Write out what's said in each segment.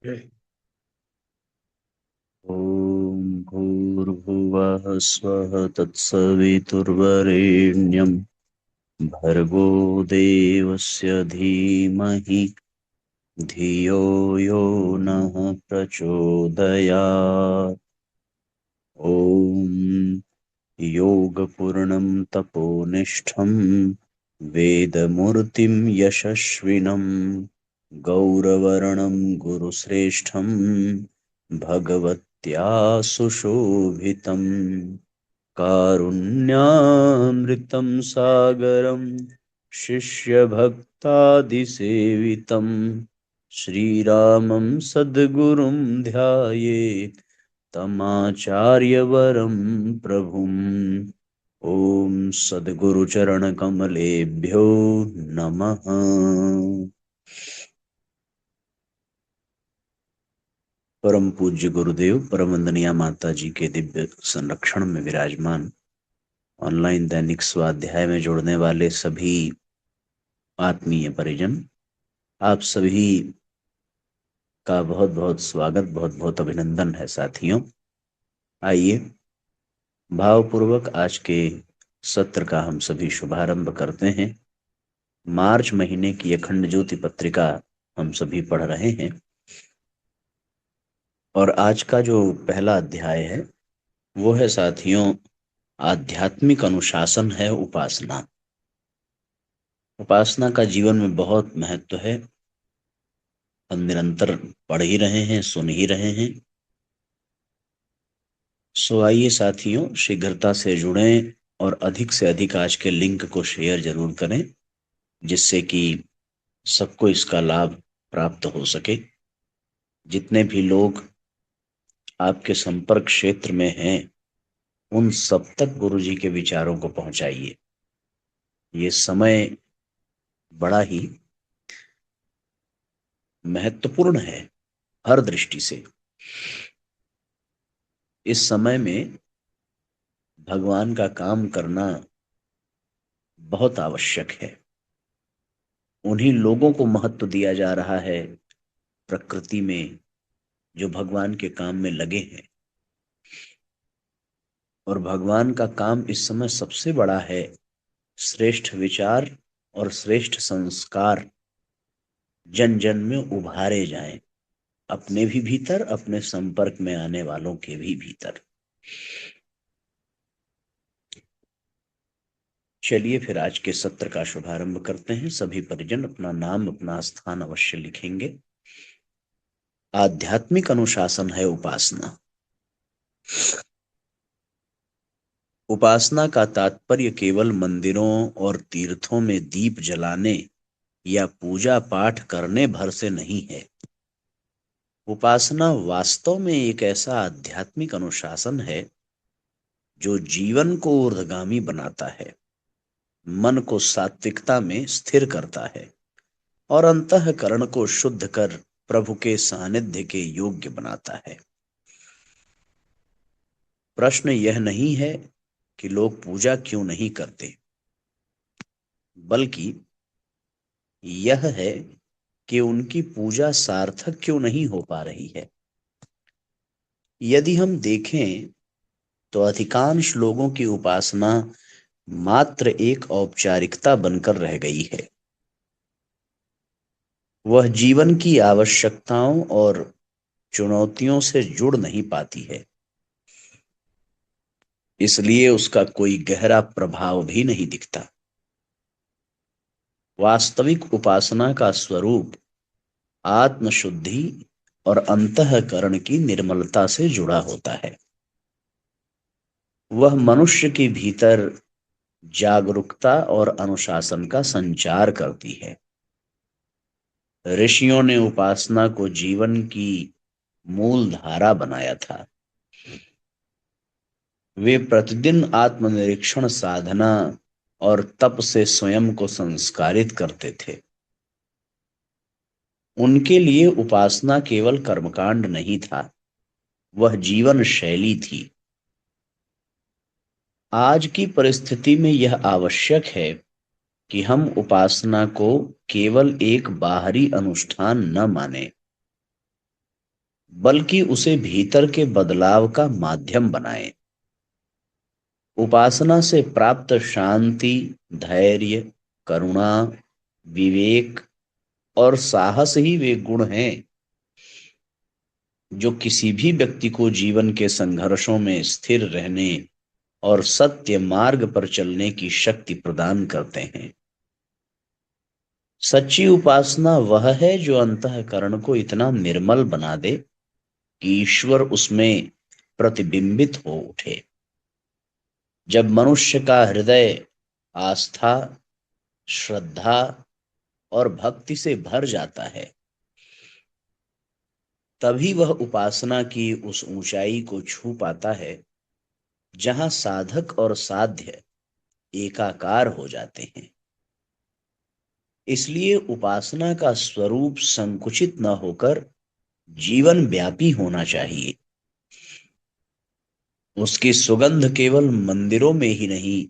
ॐ भूर्भुवः स्वः तत्सवितुर्वरेण्यं भर्गो देवस्य धीमहि धियो यो नः प्रचोदयात्। ॐ योगपूर्णं तपोनिष्ठं वेदमूर्तिं यशस्विनं गौरवर्णं गुरुश्रेष्ठं भगवत्या सुशोभितं कारुण्यामृतं सागरं शिष्यभक्तादिसेवितं श्रीरामं सद्गुरुं ध्यायेत् तमाचार्यवरं प्रभुम्। ॐ सद्गुरुचरणकमलेभ्यो नमः। परम पूज्य गुरुदेव परम वंदनीय माता जी के दिव्य संरक्षण में विराजमान ऑनलाइन दैनिक स्वाध्याय में जुड़ने वाले सभी आत्मीय परिजन, आप सभी का बहुत बहुत स्वागत, बहुत बहुत अभिनंदन है साथियों। आइए भावपूर्वक आज के सत्र का हम सभी शुभारंभ करते हैं। मार्च महीने की अखंड ज्योति पत्रिका हम सभी पढ़ रहे हैं और आज का जो पहला अध्याय है वो है साथियों आध्यात्मिक अनुशासन है उपासना। उपासना का जीवन में बहुत महत्व है। हम निरंतर पढ़ ही रहे हैं, सुन ही रहे हैं। सो आइए साथियों शीघ्रता से जुड़ें और अधिक से अधिक आज के लिंक को शेयर जरूर करें जिससे कि सबको इसका लाभ प्राप्त हो सके। जितने भी लोग आपके संपर्क क्षेत्र में हैं उन सब तक गुरुजी के विचारों को पहुंचाइए। ये समय बड़ा ही महत्वपूर्ण है हर दृष्टि से। इस समय में भगवान का काम करना बहुत आवश्यक है। उन्हीं लोगों को महत्व दिया जा रहा है प्रकृति में जो भगवान के काम में लगे हैं। और भगवान का काम इस समय सबसे बड़ा है श्रेष्ठ विचार और श्रेष्ठ संस्कार जन जन में उभारे जाएं, अपने भी भीतर, अपने संपर्क में आने वालों के भी भीतर। चलिए फिर आज के सत्र का शुभारंभ करते हैं। सभी परिजन अपना नाम अपना स्थान अवश्य लिखेंगे। आध्यात्मिक अनुशासन है उपासना। उपासना का तात्पर्य केवल मंदिरों और तीर्थों में दीप जलाने या पूजा पाठ करने भर से नहीं है। उपासना वास्तव में एक ऐसा आध्यात्मिक अनुशासन है जो जीवन को ऊर्ध्वगामी बनाता है, मन को सात्विकता में स्थिर करता है और अंतःकरण को शुद्ध कर प्रभु के सानिध्य के योग्य बनाता है। प्रश्न यह नहीं है कि लोग पूजा क्यों नहीं करते, बल्कि यह है कि उनकी पूजा सार्थक क्यों नहीं हो पा रही है। यदि हम देखें तो अधिकांश लोगों की उपासना मात्र एक औपचारिकता बनकर रह गई है। वह जीवन की आवश्यकताओं और चुनौतियों से जुड़ नहीं पाती है, इसलिए उसका कोई गहरा प्रभाव भी नहीं दिखता। वास्तविक उपासना का स्वरूप आत्मशुद्धि और अंतःकरण की निर्मलता से जुड़ा होता है। वह मनुष्य के भीतर जागरूकता और अनुशासन का संचार करती है। ऋषियों ने उपासना को जीवन की मूल धारा बनाया था। वे प्रतिदिन आत्मनिरीक्षण, साधना और तप से स्वयं को संस्कारित करते थे। उनके लिए उपासना केवल कर्मकांड नहीं था, वह जीवन शैली थी। आज की परिस्थिति में यह आवश्यक है कि हम उपासना को केवल एक बाहरी अनुष्ठान न माने, बल्कि उसे भीतर के बदलाव का माध्यम बनाएं। उपासना से प्राप्त शांति, धैर्य, करुणा, विवेक और साहस ही वे गुण हैं जो किसी भी व्यक्ति को जीवन के संघर्षों में स्थिर रहने और सत्य मार्ग पर चलने की शक्ति प्रदान करते हैं। सच्ची उपासना वह है जो अंतःकरण को इतना निर्मल बना दे कि ईश्वर उसमें प्रतिबिंबित हो उठे। जब मनुष्य का हृदय आस्था, श्रद्धा और भक्ति से भर जाता है, तभी वह उपासना की उस ऊंचाई को छू पाता है जहां साधक और साध्य एकाकार हो जाते हैं। इसलिए उपासना का स्वरूप संकुचित न होकर जीवन व्यापी होना चाहिए। उसकी सुगंध केवल मंदिरों में ही नहीं,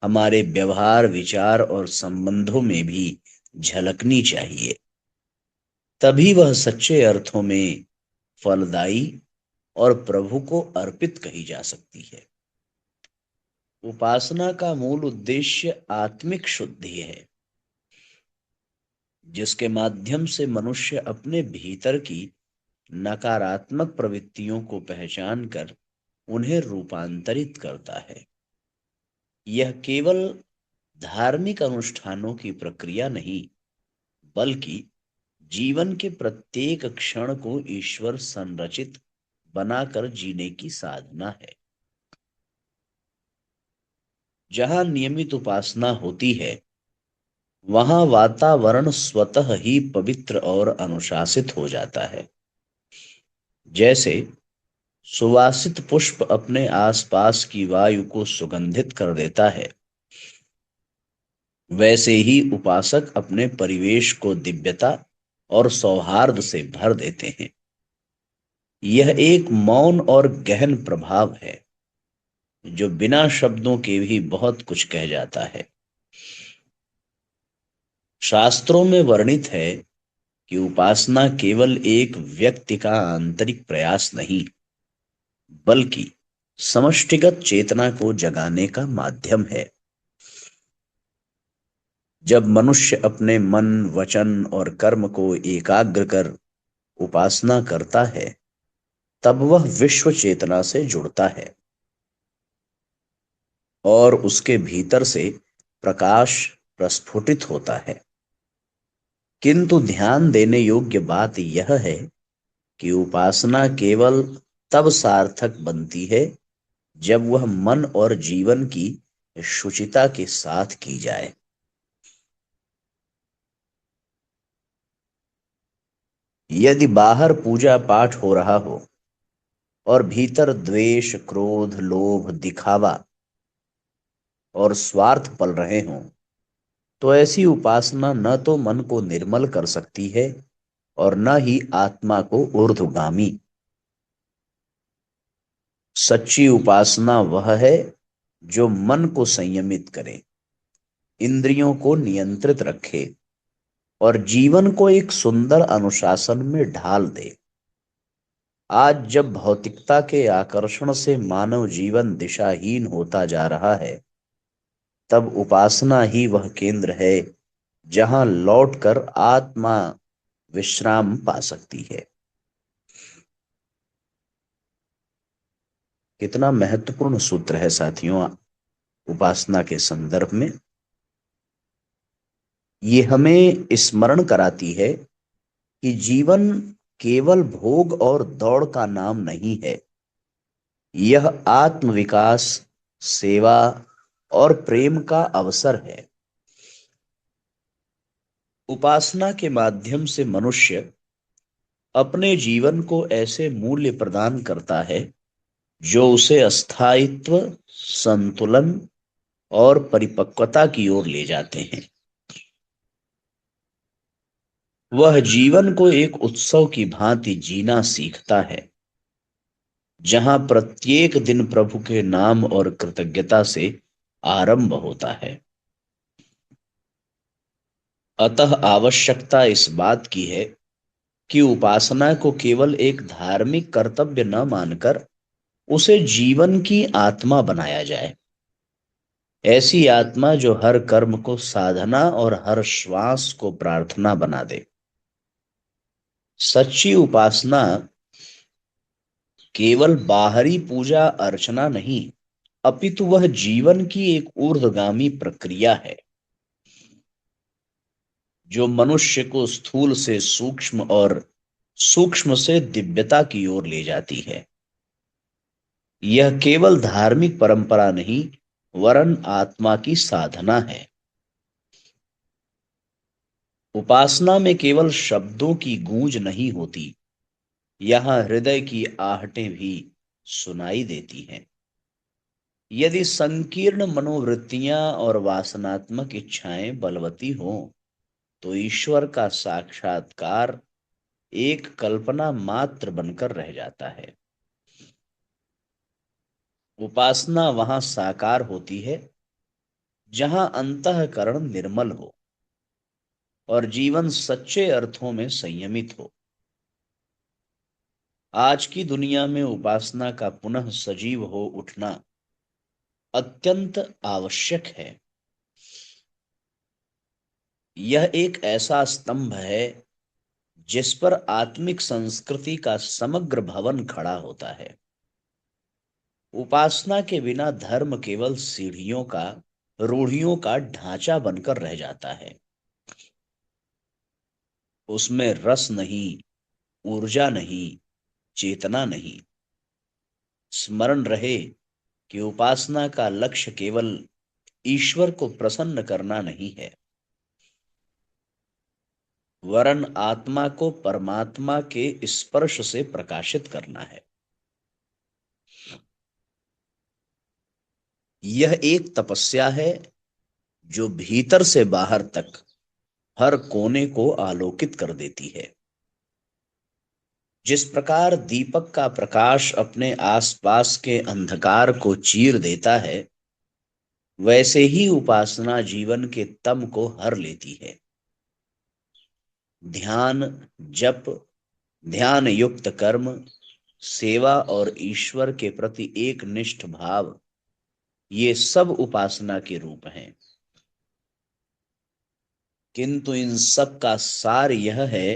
हमारे व्यवहार, विचार और संबंधों में भी झलकनी चाहिए। तभी वह सच्चे अर्थों में फलदायी और प्रभु को अर्पित कही जा सकती है। उपासना का मूल उद्देश्य आत्मिक शुद्धि है, जिसके माध्यम से मनुष्य अपने भीतर की नकारात्मक प्रवृत्तियों को पहचान कर उन्हें रूपांतरित करता है। यह केवल धार्मिक अनुष्ठानों की प्रक्रिया नहीं, बल्कि जीवन के प्रत्येक क्षण को ईश्वर संरचित बनाकर जीने की साधना है। जहां नियमित उपासना होती है, वहां वातावरण स्वतः ही पवित्र और अनुशासित हो जाता है। जैसे सुवासित पुष्प अपने आसपास की वायु को सुगंधित कर देता है, वैसे ही उपासक अपने परिवेश को दिव्यता और सौहार्द से भर देते हैं। यह एक मौन और गहन प्रभाव है जो बिना शब्दों के भी बहुत कुछ कह जाता है। शास्त्रों में वर्णित है कि उपासना केवल एक व्यक्ति का आंतरिक प्रयास नहीं, बल्कि समष्टिगत चेतना को जगाने का माध्यम है। जब मनुष्य अपने मन, वचन और कर्म को एकाग्र कर उपासना करता है, तब वह विश्व चेतना से जुड़ता है और उसके भीतर से प्रकाश प्रस्फुटित होता है। किंतु ध्यान देने योग्य बात यह है कि उपासना केवल तब सार्थक बनती है जब वह मन और जीवन की शुचिता के साथ की जाए। यदि बाहर पूजा पाठ हो रहा हो और भीतर द्वेष, क्रोध, लोभ, दिखावा और स्वार्थ पल रहे हों, तो ऐसी उपासना न तो मन को निर्मल कर सकती है और न ही आत्मा को ऊर्ध्वगामी। सच्ची उपासना वह है जो मन को संयमित करे, इंद्रियों को नियंत्रित रखे और जीवन को एक सुंदर अनुशासन में ढाल दे। आज जब भौतिकता के आकर्षण से मानव जीवन दिशाहीन होता जा रहा है, तब उपासना ही वह केंद्र है जहां लौटकर आत्मा विश्राम पा सकती है। कितना महत्वपूर्ण सूत्र है साथियों उपासना के संदर्भ में। ये हमें स्मरण कराती है कि जीवन केवल भोग और दौड़ का नाम नहीं है। यह आत्मविकास, सेवा और प्रेम का अवसर है। उपासना के माध्यम से मनुष्य अपने जीवन को ऐसे मूल्य प्रदान करता है जो उसे स्थायित्व, संतुलन और परिपक्वता की ओर ले जाते हैं। वह जीवन को एक उत्सव की भांति जीना सीखता है, जहां प्रत्येक दिन प्रभु के नाम और कृतज्ञता से आरंभ होता है। अतः आवश्यकता इस बात की है कि उपासना को केवल एक धार्मिक कर्तव्य न मानकर उसे जीवन की आत्मा बनाया जाए। ऐसी आत्मा जो हर कर्म को साधना और हर श्वास को प्रार्थना बना दे। सच्ची उपासना केवल बाहरी पूजा अर्चना नहीं, अपितु वह जीवन की एक ऊर्ध्वगामी प्रक्रिया है जो मनुष्य को स्थूल से सूक्ष्म और सूक्ष्म से दिव्यता की ओर ले जाती है। यह केवल धार्मिक परंपरा नहीं, वरन आत्मा की साधना है। उपासना में केवल शब्दों की गूंज नहीं होती, यहां हृदय की आहटें भी सुनाई देती हैं। यदि संकीर्ण मनोवृत्तियां और वासनात्मक इच्छाएं बलवती हों, तो ईश्वर का साक्षात्कार एक कल्पना मात्र बनकर रह जाता है। उपासना वहां साकार होती है जहां अंतःकरण निर्मल हो और जीवन सच्चे अर्थों में संयमित हो। आज की दुनिया में उपासना का पुनः सजीव हो उठना अत्यंत आवश्यक है। यह एक ऐसा स्तंभ है जिस पर आत्मिक संस्कृति का समग्र भवन खड़ा होता है। उपासना के बिना धर्म केवल सीढ़ियों का, रूढ़ियों का ढांचा बनकर रह जाता है। उसमें रस नहीं, ऊर्जा नहीं, चेतना नहीं। स्मरण रहे कि उपासना का लक्ष्य केवल ईश्वर को प्रसन्न करना नहीं है, वरन आत्मा को परमात्मा के स्पर्श से प्रकाशित करना है। यह एक तपस्या है जो भीतर से बाहर तक हर कोने को आलोकित कर देती है। जिस प्रकार दीपक का प्रकाश अपने आसपास के अंधकार को चीर देता है, वैसे ही उपासना जीवन के तम को हर लेती है। ध्यान, जप, ध्यान युक्त कर्म, सेवा और ईश्वर के प्रति एक निष्ठ भाव, ये सब उपासना के रूप हैं। किंतु इन सब का सार यह है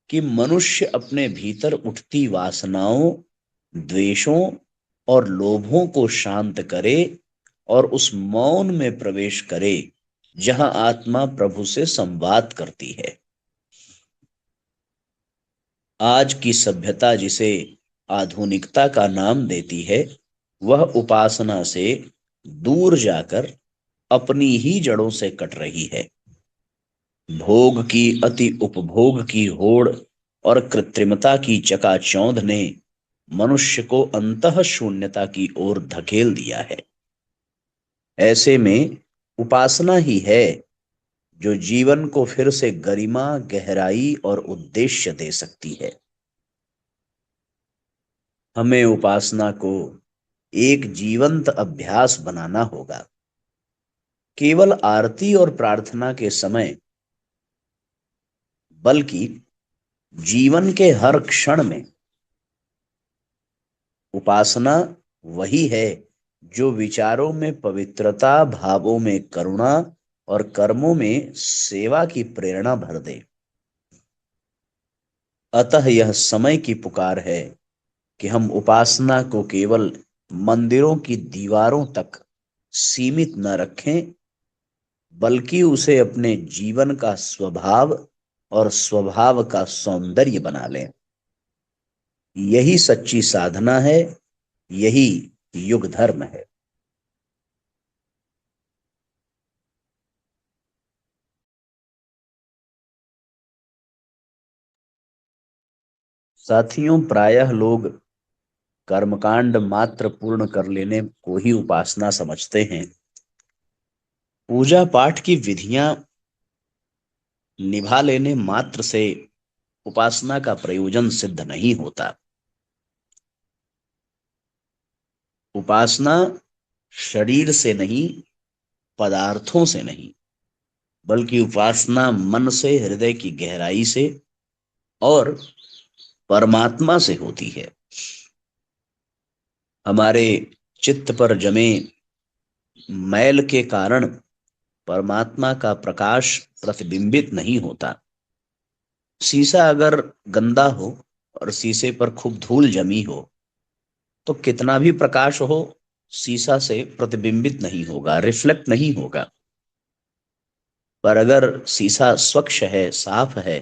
कि मनुष्य अपने भीतर उठती वासनाओं, द्वेषों और लोभों को शांत करे और उस मौन में प्रवेश करे जहां आत्मा प्रभु से संवाद करती है। आज की सभ्यता जिसे आधुनिकता का नाम देती है, वह उपासना से दूर जाकर अपनी ही जड़ों से कट रही है। भोग की अति उपभोग की होड़ और कृत्रिमता की चकाचौंध ने मनुष्य को अंतः शून्यता की ओर धकेल दिया है। ऐसे में उपासना ही है जो जीवन को फिर से गरिमा, गहराई और उद्देश्य दे सकती है। हमें उपासना को एक जीवंत अभ्यास बनाना होगा। केवल आरती और प्रार्थना के समय, बल्कि जीवन के हर क्षण में। उपासना वही है जो विचारों में पवित्रता, भावों में करुणा और कर्मों में सेवा की प्रेरणा भर दे। अतः यह समय की पुकार है कि हम उपासना को केवल मंदिरों की दीवारों तक सीमित न रखें, बल्कि उसे अपने जीवन का स्वभाव और स्वभाव का सौंदर्य बना लें। यही सच्ची साधना है, यही युग धर्म है। साथियों, प्रायः लोग कर्मकांड मात्र पूर्ण कर लेने को ही उपासना समझते हैं। पूजा पाठ की विधियां निभा लेने मात्र से उपासना का प्रयोजन सिद्ध नहीं होता। उपासना शरीर से नहीं, पदार्थों से नहीं, बल्कि उपासना मन से, हृदय की गहराई से और परमात्मा से होती है। हमारे चित्त पर जमे मैल के कारण परमात्मा का प्रकाश प्रतिबिंबित नहीं होता। शीशा अगर गंदा हो और शीशे पर खूब धूल जमी हो तो कितना भी प्रकाश हो, शीशा से प्रतिबिंबित नहीं होगा, रिफ्लेक्ट नहीं होगा। पर अगर शीशा स्वच्छ है, साफ है,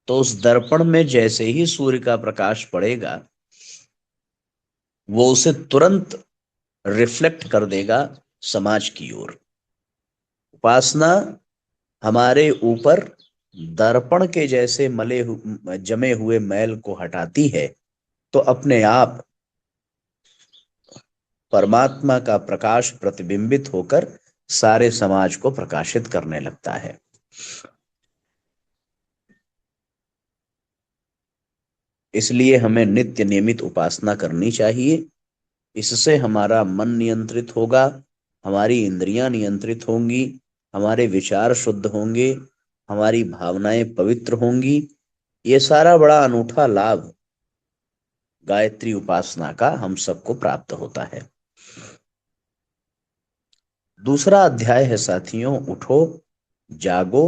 तो उस दर्पण में जैसे ही सूर्य का प्रकाश पड़ेगा वो उसे तुरंत रिफ्लेक्ट कर देगा समाज की ओर। उपासना हमारे ऊपर दर्पण के जैसे जमे हुए मैल को हटाती है, तो अपने आप परमात्मा का प्रकाश प्रतिबिंबित होकर सारे समाज को प्रकाशित करने लगता है। इसलिए हमें नित्य नियमित उपासना करनी चाहिए। इससे हमारा मन नियंत्रित होगा, हमारी इंद्रियां नियंत्रित होंगी, हमारे विचार शुद्ध होंगे, हमारी भावनाएं पवित्र होंगी। ये सारा बड़ा अनूठा लाभ गायत्री उपासना का हम सबको प्राप्त होता है। दूसरा अध्याय है साथियों, उठो, जागो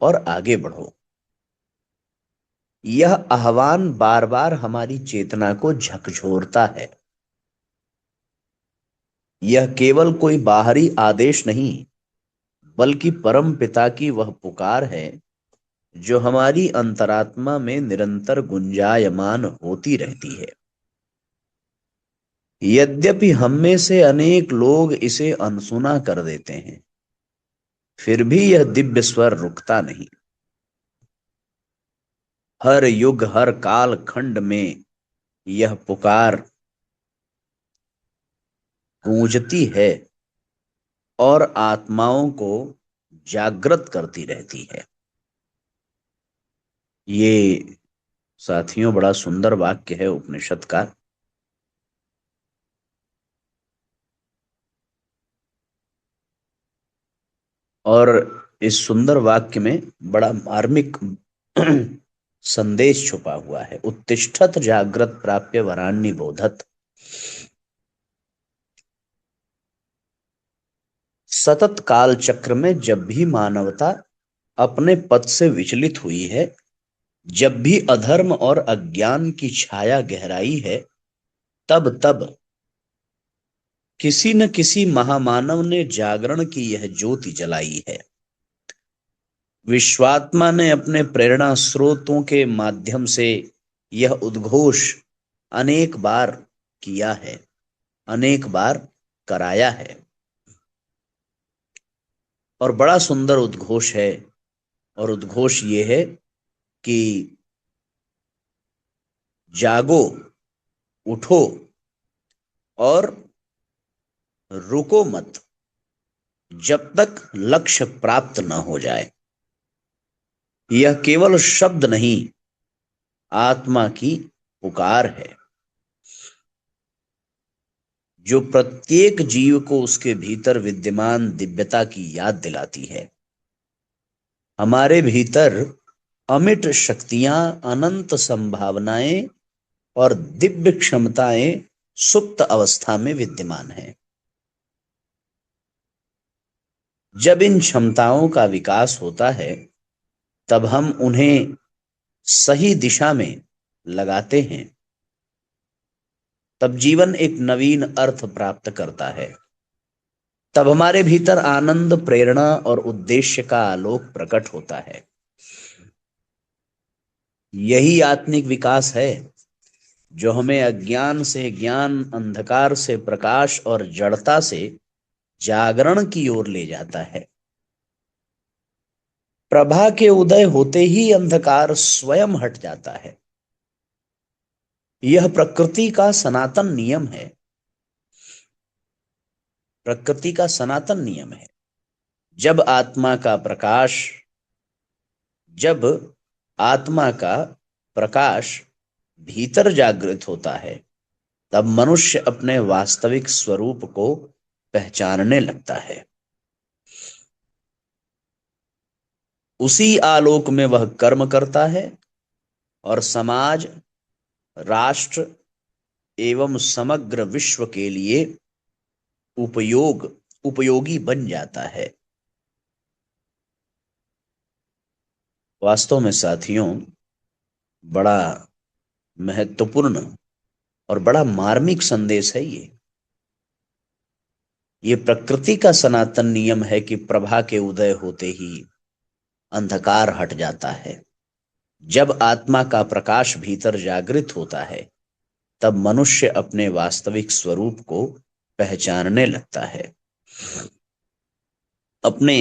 और आगे बढ़ो। यह आह्वान बार बार हमारी चेतना को झकझोरता है। यह केवल कोई बाहरी आदेश नहीं, बल्कि परम पिता की वह पुकार है जो हमारी अंतरात्मा में निरंतर गुंजायमान होती रहती है। यद्यपि हम में से अनेक लोग इसे अनसुना कर देते हैं, फिर भी यह दिव्य स्वर रुकता नहीं। हर युग, हर काल खंड में यह पुकार गूंजती है और आत्माओं को जागृत करती रहती है। ये साथियों बड़ा सुंदर वाक्य है उपनिषद का। और इस सुंदर वाक्य में बड़ा मार्मिक संदेश छुपा हुआ है। उत्तिष्ठत जागृत प्राप्य वरान्य बोधत। सतत काल चक्र में जब भी मानवता अपने पथ से विचलित हुई है, जब भी अधर्म और अज्ञान की छाया गहराई है, तब तब किसी न किसी महामानव ने जागरण की यह ज्योति जलाई है। विश्वात्मा ने अपने प्रेरणा स्रोतों के माध्यम से यह उद्घोष अनेक बार किया है, अनेक बार कराया है। और बड़ा सुंदर उद्घोष है। और उद्घोष ये है कि जागो, उठो और रुको मत जब तक लक्ष्य प्राप्त न हो जाए। यह केवल शब्द नहीं, आत्मा की पुकार है जो प्रत्येक जीव को उसके भीतर विद्यमान दिव्यता की याद दिलाती है। हमारे भीतर अमिट शक्तियां, अनंत संभावनाएं और दिव्य क्षमताएं सुप्त अवस्था में विद्यमान हैं। जब इन क्षमताओं का विकास होता है, तब हम उन्हें सही दिशा में लगाते हैं, तब जीवन एक नवीन अर्थ प्राप्त करता है। तब हमारे भीतर आनंद, प्रेरणा और उद्देश्य का आलोक प्रकट होता है। यही आत्मिक विकास है जो हमें अज्ञान से ज्ञान, अंधकार से प्रकाश और जड़ता से जागरण की ओर ले जाता है। प्रभा के उदय होते ही अंधकार स्वयं हट जाता है। यह प्रकृति का सनातन नियम है। प्रकृति का सनातन नियम है। जब आत्मा का प्रकाश जब आत्मा का प्रकाश भीतर जागृत होता है, तब मनुष्य अपने वास्तविक स्वरूप को पहचानने लगता है। उसी आलोक में वह कर्म करता है और समाज, राष्ट्र एवं समग्र विश्व के लिए उपयोगी बन जाता है। वास्तव में साथियों, बड़ा महत्वपूर्ण और बड़ा मार्मिक संदेश है ये प्रकृति का सनातन नियम है कि प्रभा के उदय होते ही अंधकार हट जाता है। जब आत्मा का प्रकाश भीतर जागृत होता है, तब मनुष्य अपने वास्तविक स्वरूप को पहचानने लगता है। अपने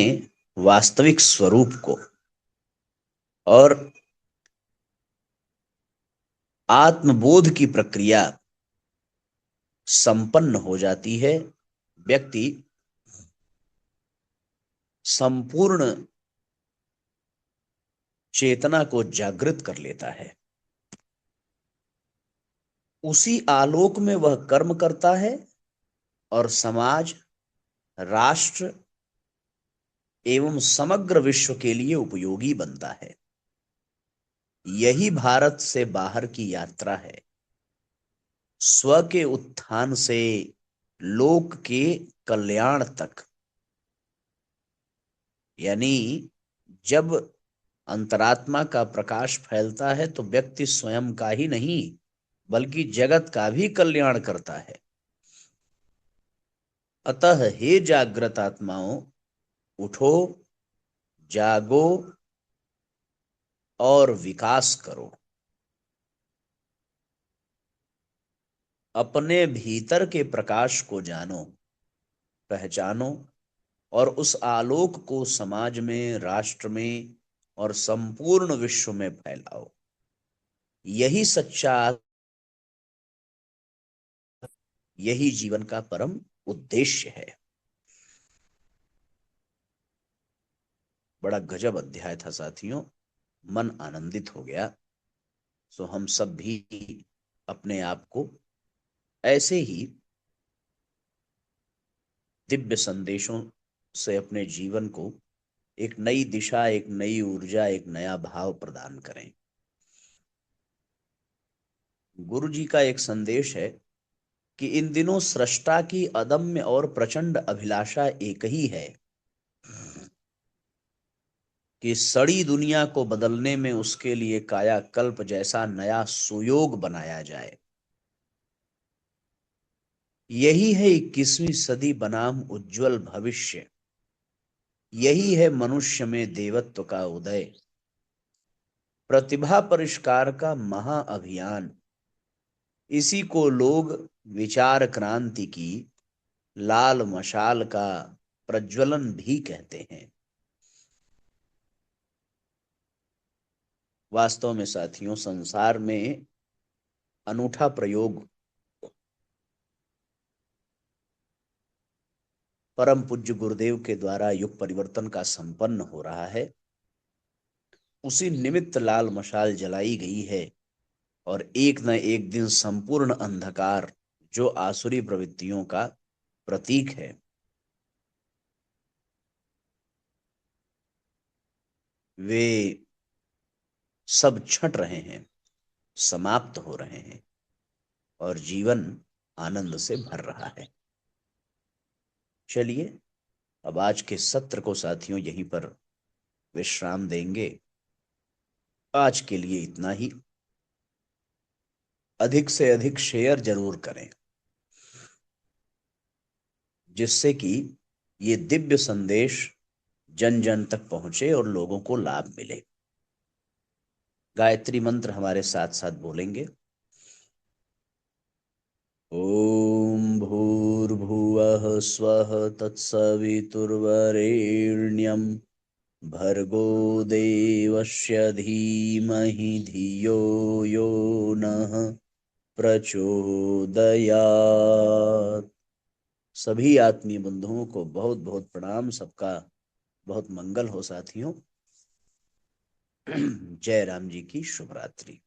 वास्तविक स्वरूप को, और आत्मबोध की प्रक्रिया संपन्न हो जाती है। व्यक्ति संपूर्ण चेतना को जागृत कर लेता है। उसी आलोक में वह कर्म करता है और समाज, राष्ट्र एवं समग्र विश्व के लिए उपयोगी बनता है। यही भारत से बाहर की यात्रा है, स्व के उत्थान से लोक के कल्याण तक। यानी जब अंतरात्मा का प्रकाश फैलता है तो व्यक्ति स्वयं का ही नहीं बल्कि जगत का भी कल्याण करता है। अतः हे जागृत आत्माओं, उठो, जागो और विकास करो। अपने भीतर के प्रकाश को जानो, पहचानो और उस आलोक को समाज में, राष्ट्र में और संपूर्ण विश्व में फैलाओ। यही सच्चा, यही जीवन का परम उद्देश्य है। बड़ा गजब अध्याय था साथियों, मन आनंदित हो गया। सो हम सब भी अपने आप को ऐसे ही दिव्य संदेशों से अपने जीवन को एक नई दिशा, एक नई ऊर्जा, एक नया भाव प्रदान करें। गुरु जी का एक संदेश है कि इन दिनों सृष्टा की अदम्य और प्रचंड अभिलाषा एक ही है कि सड़ी दुनिया को बदलने में उसके लिए कायाकल्प जैसा नया सुयोग बनाया जाए। यही है 21वीं सदी बनाम उज्जवल भविष्य। यही है मनुष्य में देवत्व का उदय, प्रतिभा परिष्कार का महाअभियान। इसी को लोग विचार क्रांति की लाल मशाल का प्रज्वलन भी कहते हैं। वास्तव में साथियों, संसार में अनूठा प्रयोग परम पूज्य गुरुदेव के द्वारा युग परिवर्तन का संपन्न हो रहा है। उसी निमित्त लाल मशाल जलाई गई है और एक न एक दिन संपूर्ण अंधकार, जो आसुरी प्रवृत्तियों का प्रतीक है, वे सब छट रहे हैं, समाप्त हो रहे हैं और जीवन आनंद से भर रहा है। चलिए अब आज के सत्र को साथियों यहीं पर विश्राम देंगे। आज के लिए इतना ही। अधिक से अधिक शेयर जरूर करें, जिससे कि ये दिव्य संदेश जन जन तक पहुंचे और लोगों को लाभ मिले। गायत्री मंत्र हमारे साथ साथ बोलेंगे। ओम भूर्भुवः स्वः तत्सवितुर्वरेण्यं भर्गो देवस्य धीमहि धियो यो नः प्रचोदयात्। सभी आत्मीय बंधुओं को बहुत बहुत प्रणाम। सबका बहुत मंगल हो साथियों। जय राम जी की शुभ रात्रि।